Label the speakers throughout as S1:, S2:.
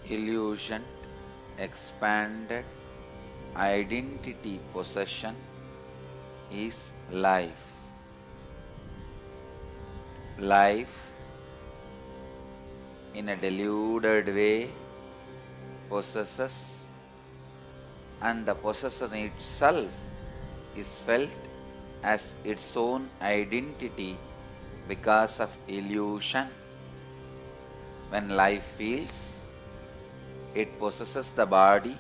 S1: illusion, expanded identity possession is life. Life, in a deluded way, possesses, and the possession itself is felt as its own identity because of illusion. When life feels, it possesses the body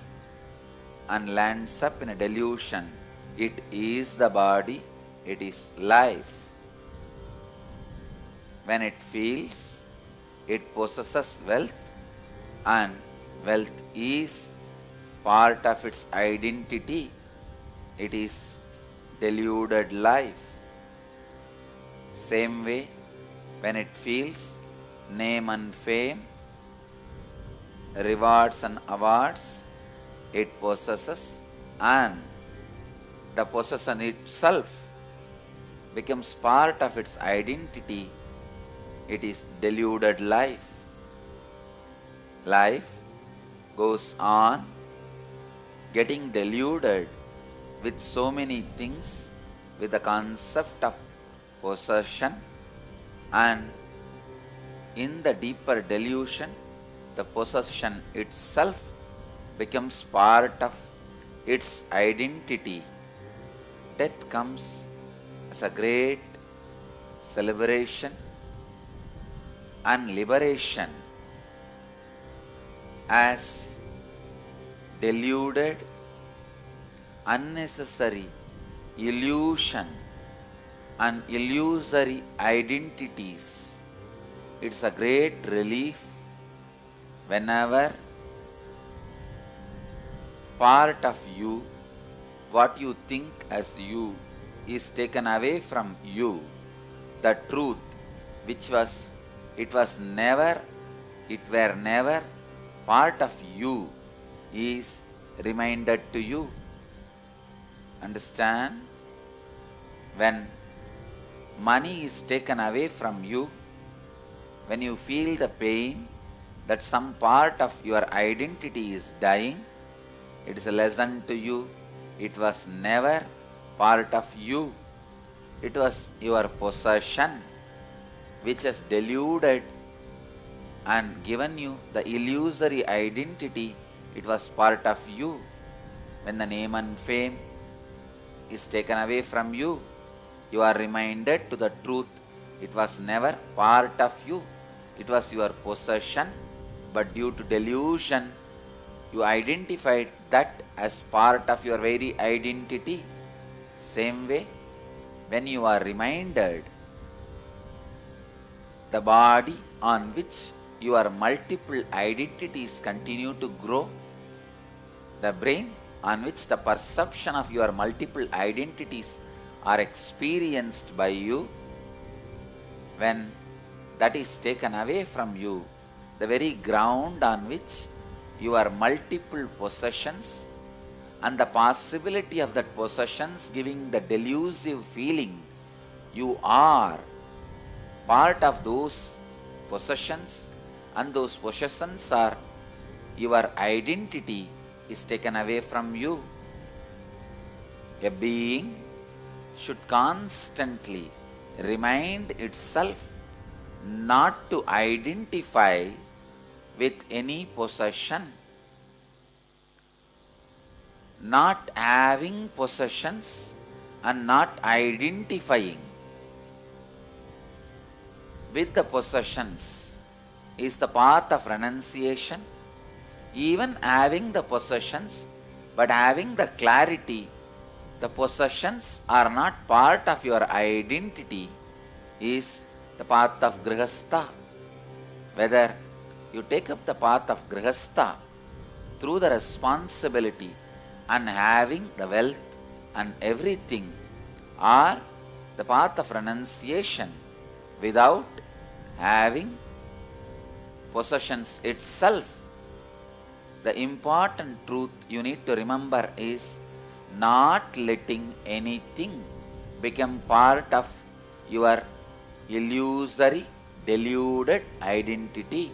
S1: and lands up in a delusion. It is the body, it is life. When it feels, it possesses wealth, and wealth is part of its identity. It is deluded life. Same way, when it feels name and fame, rewards and awards, it possesses, and the possession itself becomes part of its identity. It is deluded life. Life goes on getting deluded with so many things, with the concept of possession, and in the deeper delusion, the possession itself becomes part of its identity. Death comes as a great celebration and liberation, as deluded, unnecessary illusion and illusory identities. It's a great relief whenever part of you, what you think as you, is taken away from you. The truth which was, it were never part of you, is reminded to you. Understand? When money is taken away from you, when you feel the pain that some part of your identity is dying, it is a lesson to you. It was never part of you. It was your possession which has deluded and given you the illusory identity. It was part of you. When the name and fame is taken away from you, you are reminded to the truth. It was never part of you. It was your possession, but due to delusion, you identified that as part of your very identity. Same way, when you are reminded the body on which your multiple identities continue to grow, the brain on which the perception of your multiple identities are experienced by you, when that is taken away from you, the very ground on which your multiple possessions and the possibility of that possessions giving the delusive feeling you are part of those possessions, and those possessions are your identity, is taken away from you. A being should constantly remind itself not to identify with any possession. Not having possessions and not identifying with the possessions is the path of renunciation. Even having the possessions, but having the clarity, the possessions are not part of your identity, is the path of Grihastha. Whether you take up the path of Grihastha through the responsibility and having the wealth and everything, or the path of renunciation without having possessions itself, the important truth you need to remember is not letting anything become part of your illusory, deluded identity.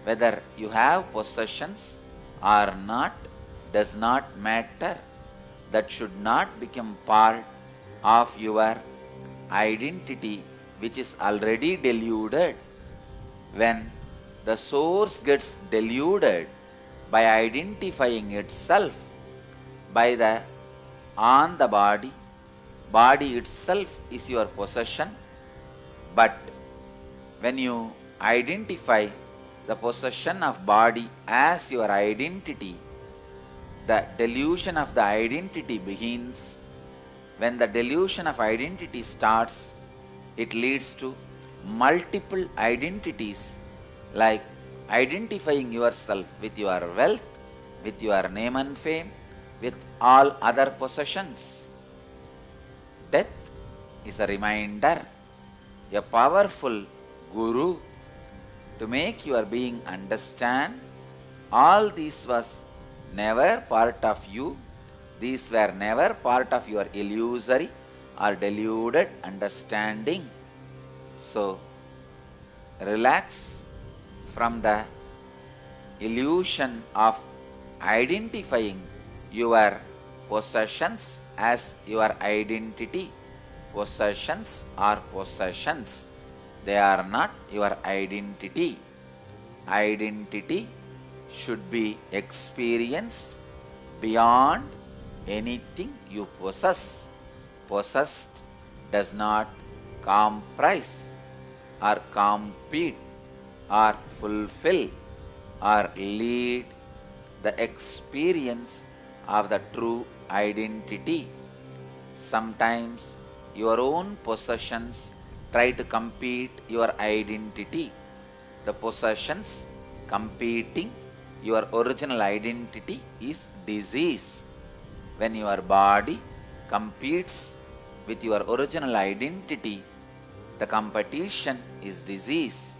S1: whether you have possessions or not does not matter. That should not become part of your identity, which is already deluded. When the source gets deluded by identifying itself by the on the body, body itself is your possession. But when you identify the possession of body as your identity, the delusion of the identity begins. When the delusion of identity starts, it leads to multiple identities, like identifying yourself with your wealth, with your name and fame, with all other possessions. Death is a reminder, a powerful guru, to make your being understand all this was never part of you. These were never part of your illusory or deluded understanding. So, relax from the illusion of identifying your possessions as your identity. Possessions are possessions. They are not your identity. Identity should be experienced beyond anything you possess. Possessed does not comprise or compete or fulfill or lead the experience of the true identity. Sometimes your own possessions try to compete your identity. The possessions competing your original identity is disease. When your body competes with your original identity, the competition is disease.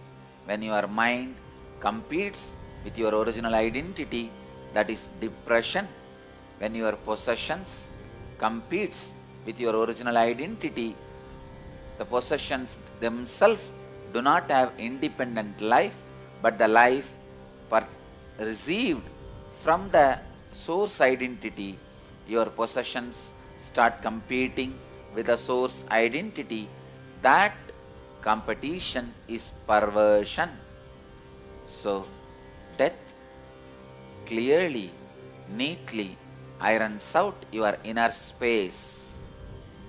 S1: When your mind competes with your original identity, that is depression. When your possessions competes with your original identity, the possessions themselves do not have independent life, but the life received from the source identity. Your possessions start competing with the source identity. That competition is perversion. So, death clearly, neatly irons out your inner space.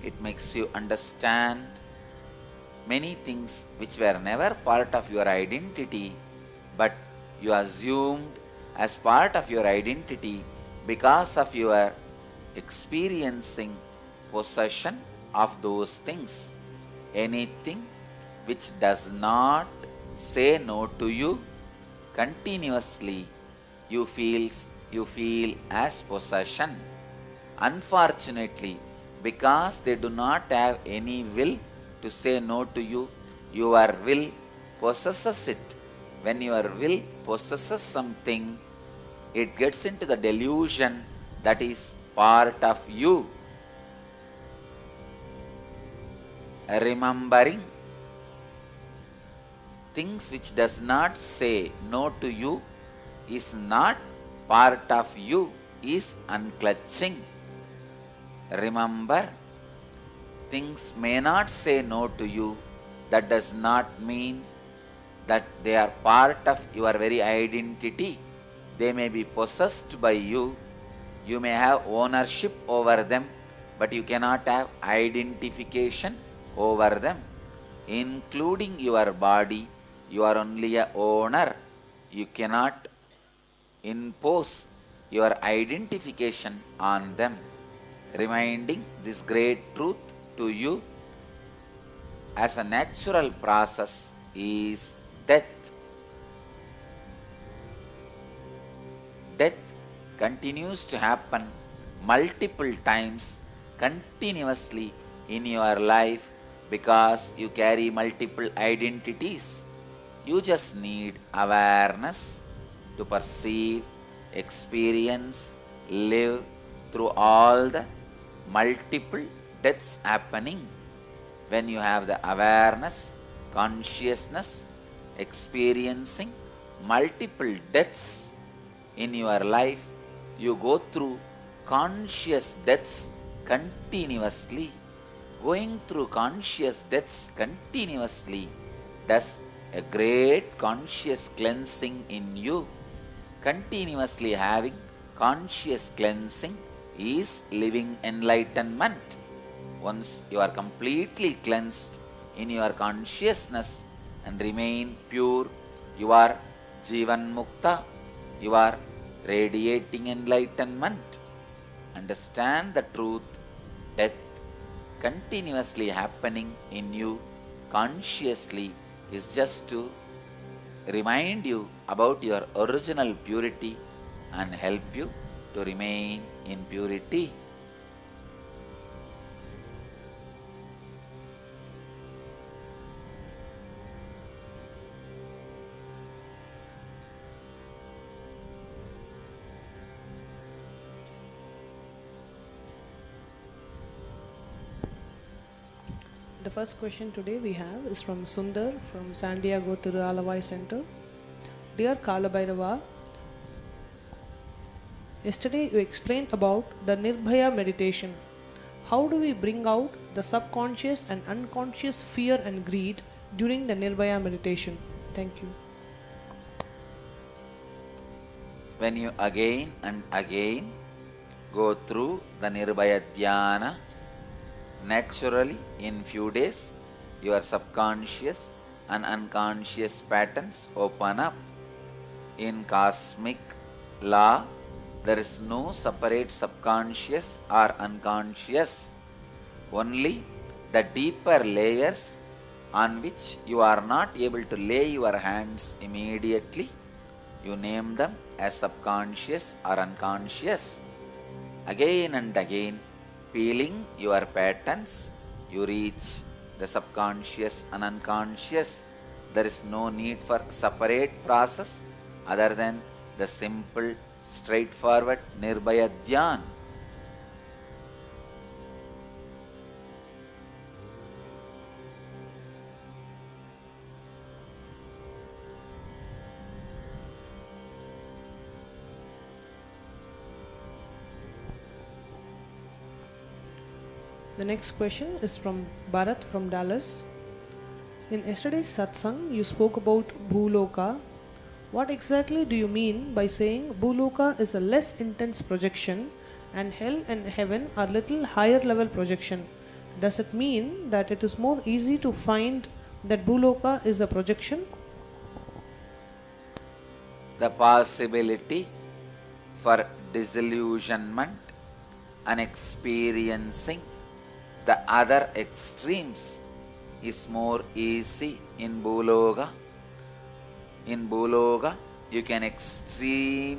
S1: It makes you understand many things which were never part of your identity, but you assumed as part of your identity because of your experiencing possession of those things. Anything which does not say no to you, continuously you feel as possession. Unfortunately, because they do not have any will to say no to you, your will possesses it. When your will possesses something, it gets into the delusion that is part of you. Remembering things which does not say no to you is not part of you, is unclutching. Remember, things may not say no to you. That does not mean that they are part of your very identity. They may be possessed by you. You may have ownership over them, but you cannot have identification over them. Including your body, you are only a owner. You cannot impose your identification on them. Reminding this great truth to you as a natural process is death. Death continues to happen multiple times continuously in your life because you carry multiple identities. You just need awareness to perceive, experience, live through all the multiple deaths happening. When you have the awareness, consciousness, experiencing multiple deaths in your life. You go through conscious deaths continuously. Going through conscious deaths continuously does a great conscious cleansing in you. Continuously having conscious cleansing is living enlightenment. Once you are completely cleansed in your consciousness and remain pure, you are Jivan Mukta, you are radiating enlightenment. Understand the truth, death continuously happening in you consciously is just to remind you about your original purity and help you to remain in purity.
S2: The first question today we have is from Sundar from San Diego Tirualavai Center. Dear Kalabhairava, yesterday you explained about the Nirbhaya meditation. How do we bring out the subconscious and unconscious fear and greed during the Nirbhaya meditation? Thank you.
S1: When you again and again go through the Nirbhaya Dhyana, naturally in few days your subconscious and unconscious patterns open up. In cosmic law, there is no separate subconscious or unconscious. Only the deeper layers on which you are not able to lay your hands immediately, you name them as subconscious or unconscious. Again and again, feeling your patterns, you reach the subconscious and unconscious. There is no need for separate process other than the simple, straightforward Nirbhaya Dhyan.
S2: The next question is from Bharat from Dallas. In yesterday's satsang, you spoke about Bhuloka. What exactly do you mean by saying Bhuloka is a less intense projection and hell and heaven are little higher level projection? Does it mean that it is more easy to find that Bhuloka is a projection?
S1: The possibility for disillusionment and experiencing the other extremes is more easy in Bhuloka. In Bhuloka, you can extremely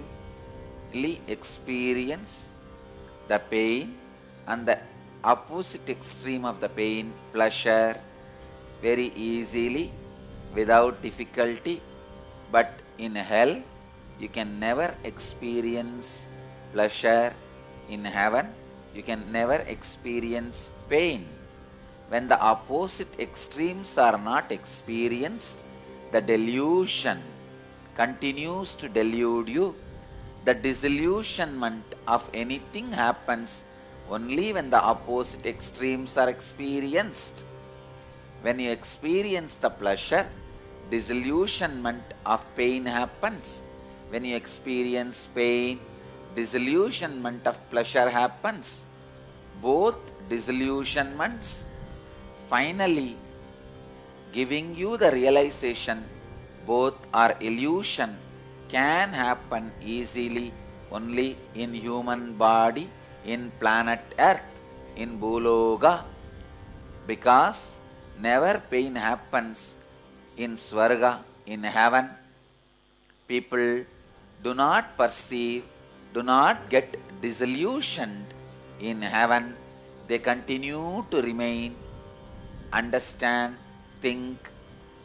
S1: experience the pain and the opposite extreme of the pain, pleasure, very easily without difficulty. But in hell, you can never experience pleasure. In heaven, you can never experience pain. When the opposite extremes are not experienced, the delusion continues to delude you. The disillusionment of anything happens only when the opposite extremes are experienced. When you experience the pleasure, disillusionment of pain happens. When you experience pain, disillusionment of pleasure happens. Both disillusionments finally giving you the realization both are illusion can happen easily only in human body, in planet Earth, in Bhuloka, because never pain happens in Swarga, in heaven. People do not perceive, do not get disillusioned in heaven. They continue to remain, understand, think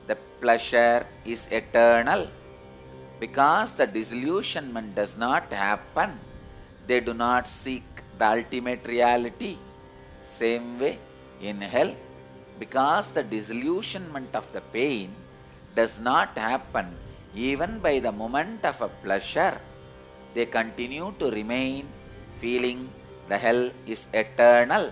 S1: the pleasure is eternal. Because the disillusionment does not happen, they do not seek the ultimate reality. Same way in hell, because the disillusionment of the pain does not happen, even by the moment of a pleasure, they continue to remain feeling the hell is eternal.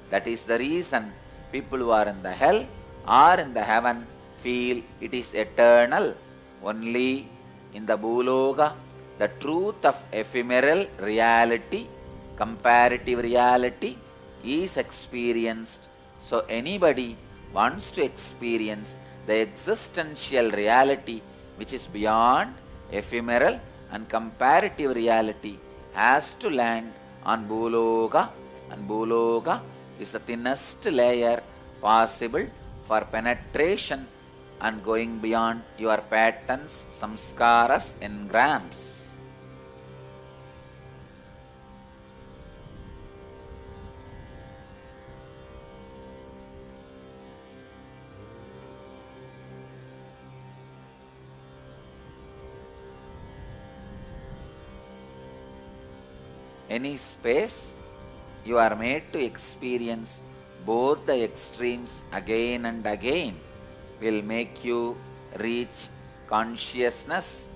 S1: That is the reason people who are in the hell or in the heaven feel it is eternal. Only in the Bhuloka, the truth of ephemeral reality, comparative reality, is experienced. So anybody wants to experience the existential reality which is beyond ephemeral and comparative reality has to land on Bhuloka, and Bhuloka is the thinnest layer possible for penetration and going beyond your patterns, samskaras, engrams. Any space, you are made to experience both the extremes again and again, will make you reach consciousness.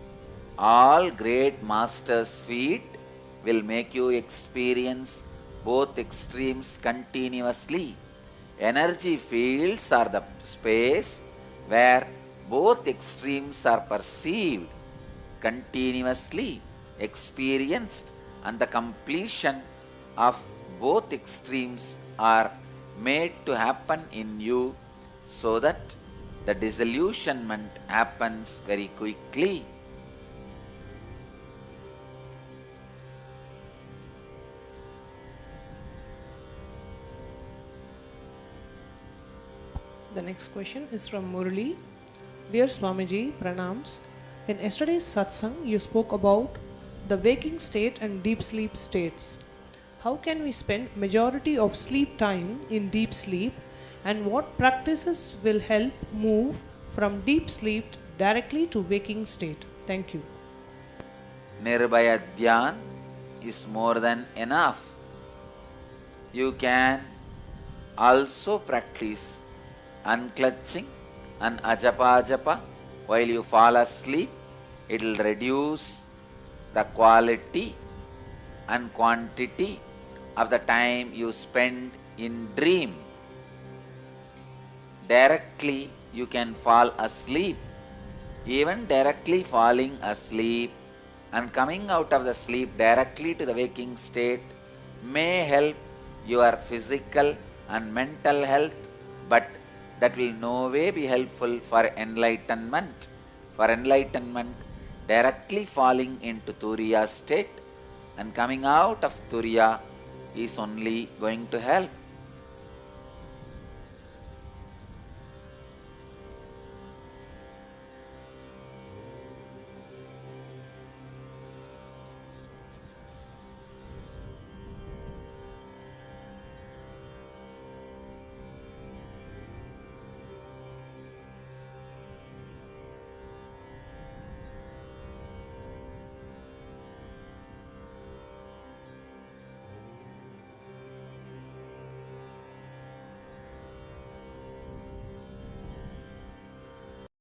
S1: All great masters' feet will make you experience both extremes continuously. Energy fields are the space where both extremes are perceived, continuously experienced, and the completion of both extremes are made to happen in you, so that the disillusionment happens very quickly.
S2: The next question is from Murali. Dear Swamiji, pranams. In yesterday's satsang, you spoke about the waking state and deep sleep states. How can we spend majority of sleep time in deep sleep, and what practices will help move from deep sleep directly to waking state? Thank you.
S1: Nirbhaya Dhyan is more than enough. You can also practice unclutching and ajapa while you fall asleep. It will reduce the quality and quantity of the time you spend in dream. Directly you can fall asleep. Even directly falling asleep and coming out of the sleep directly to the waking state may help your physical and mental health, but that will no way be helpful for enlightenment. For enlightenment, directly falling into Turiya state and coming out of Turiya is only going to help.